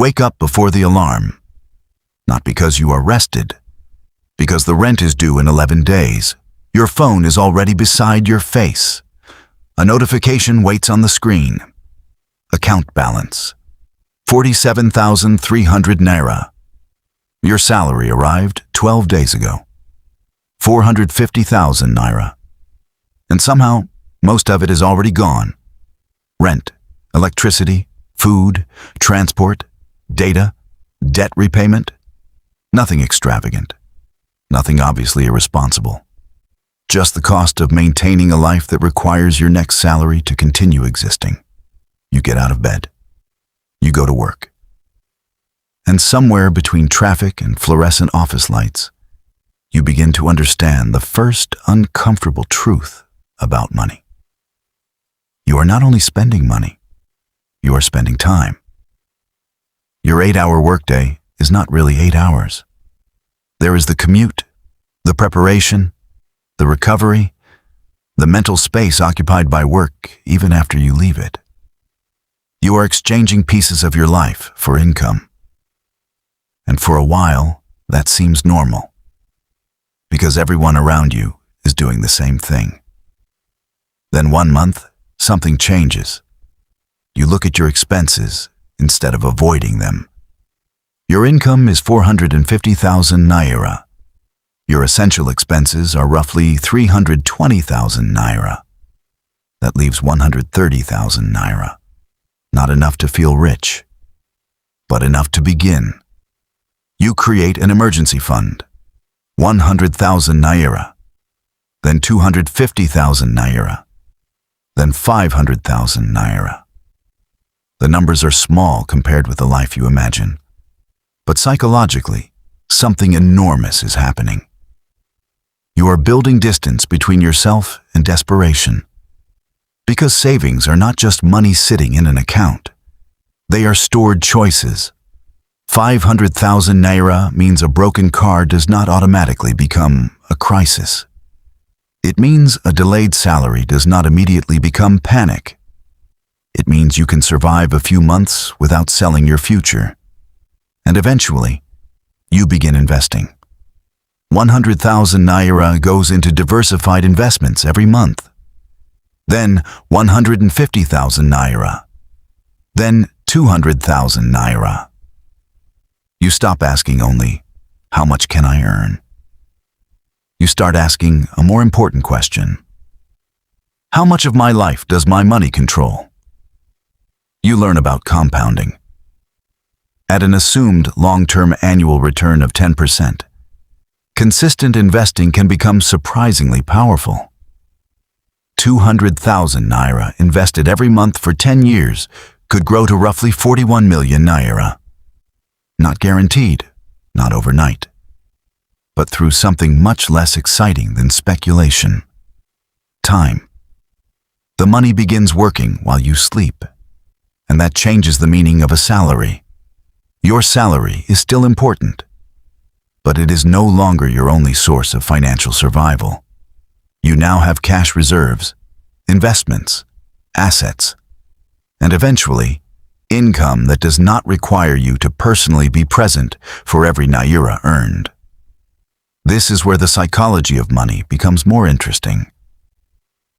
wake up before the alarm. Not because you are rested, because the rent is due in 11 days. Your phone is already beside your face. A notification waits on the screen. Account balance: 47,300 naira. Your salary arrived 12 days ago. 450,000 naira. And somehow, most of it is already gone. Rent, electricity, food, transport, data, debt repayment. Nothing extravagant. Nothing obviously irresponsible. Just the cost of maintaining a life that requires your next salary to continue existing. You get out of bed. You go to work. And somewhere between traffic and fluorescent office lights, you begin to understand the first uncomfortable truth about money. You are not only spending money, you are spending time. Your 8-hour workday is not really 8 hours. There is the commute, the preparation, the recovery, the mental space occupied by work even after you leave it. You are exchanging pieces of your life for income. And for a while, that seems normal, because everyone around you is doing the same thing. Then one month, something changes. You look at your expenses instead of avoiding them. Your income is 450,000 naira. Your essential expenses are roughly 320,000 naira. That leaves 130,000 naira. Not enough to feel rich, but enough to begin. You create an emergency fund, 100,000 naira, then 250,000 naira, then 500,000 naira. The numbers are small compared with the life you imagine, but psychologically, something enormous is happening. You are building distance between yourself and desperation, because savings are not just money sitting in an account. They are stored choices. 500,000 naira means a broken car does not automatically become a crisis. It means a delayed salary does not immediately become panic. It means you can survive a few months without selling your future. And eventually, you begin investing. 100,000 naira goes into diversified investments every month. Then 150,000 naira. Then 200,000 naira. You stop asking only, how much can I earn? You start asking a more important question. How much of my life does my money control? You learn about compounding. At an assumed long-term annual return of 10%, consistent investing can become surprisingly powerful. 200,000 naira invested every month for 10 years could grow to roughly 41 million naira. Not guaranteed, not overnight, but through something much less exciting than speculation. Time. The money begins working while you sleep, and that changes the meaning of a salary. Your salary is still important, but it is no longer your only source of financial survival. You now have cash reserves, investments, assets, and eventually, income that does not require you to personally be present for every naira earned. This is where the psychology of money becomes more interesting,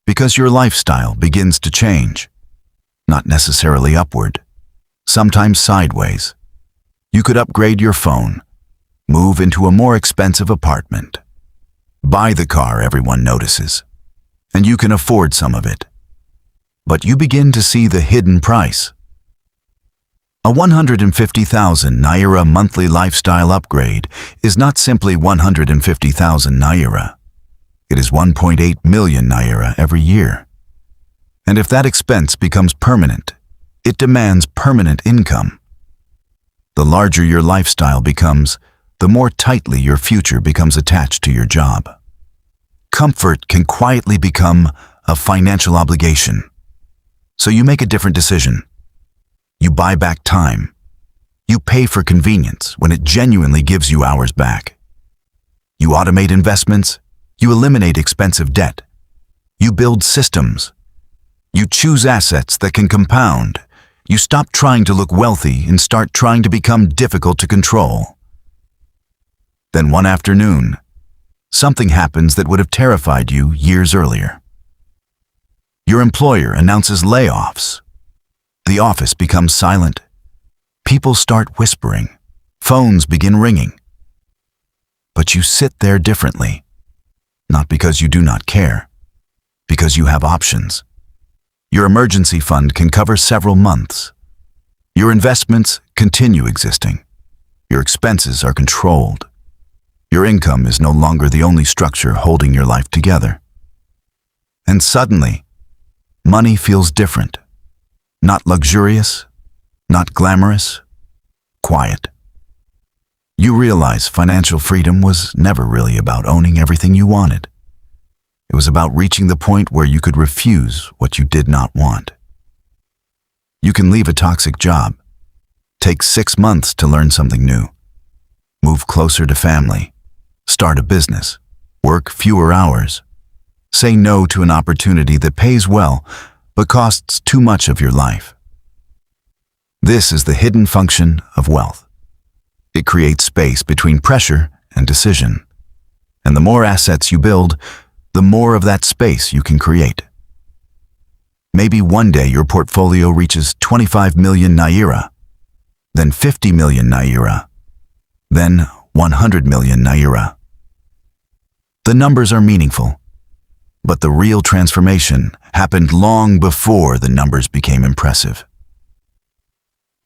because your lifestyle begins to change, not necessarily upward, sometimes sideways. You could upgrade your phone, move into a more expensive apartment, buy the car everyone notices, and you can afford some of it. But you begin to see the hidden price. A 150,000 naira monthly lifestyle upgrade is not simply 150,000 naira. It is 1.8 million naira every year. And if that expense becomes permanent, it demands permanent income. The larger your lifestyle becomes, the more tightly your future becomes attached to your job. Comfort can quietly become a financial obligation. So you make a different decision. You buy back time. You pay for convenience when it genuinely gives you hours back. You automate investments. You eliminate expensive debt. You build systems. You choose assets that can compound. You stop trying to look wealthy and start trying to become difficult to control. Then one afternoon, something happens that would have terrified you years earlier. Your employer announces layoffs. The office becomes silent. People start whispering. Phones begin ringing. But you sit there differently, not because you do not care, because you have options. Your emergency fund can cover several months. Your investments continue existing. Your expenses are controlled. Your income is no longer the only structure holding your life together. And suddenly, money feels different. Not luxurious, not glamorous, quiet. You realize financial freedom was never really about owning everything you wanted. It was about reaching the point where you could refuse what you did not want. You can leave a toxic job, take 6 months to learn something new, move closer to family, start a business, work fewer hours, say no to an opportunity that pays well but costs too much of your life. This is the hidden function of wealth. It creates space between pressure and decision. And the more assets you build, the more of that space you can create. Maybe one day your portfolio reaches 25 million naira, then 50 million naira, then 100 million naira. The numbers are meaningful, but the real transformation happened long before the numbers became impressive.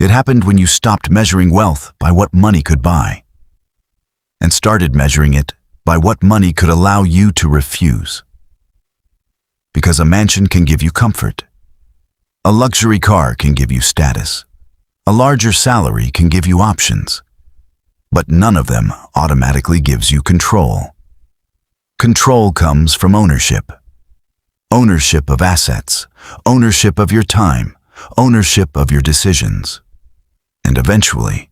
It happened when you stopped measuring wealth by what money could buy, and started measuring it by what money could allow you to refuse. Because a mansion can give you comfort. A luxury car can give you status. A larger salary can give you options. But none of them automatically gives you control. Control comes from ownership. Ownership of assets, ownership of your time, ownership of your decisions. And eventually,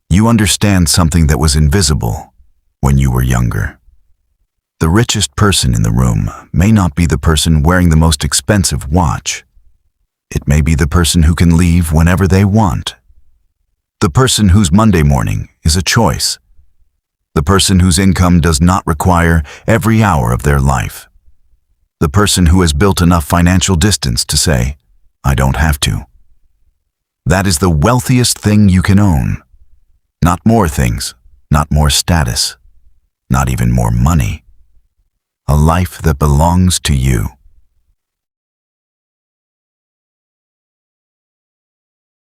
you understand something that was invisible when you were younger. The richest person in the room may not be the person wearing the most expensive watch. It may be the person who can leave whenever they want. The person whose Monday morning is a choice. The person whose income does not require every hour of their life. The person who has built enough financial distance to say, I don't have to. That is the wealthiest thing you can own. Not more things, not more status, not even more money. A life that belongs to you.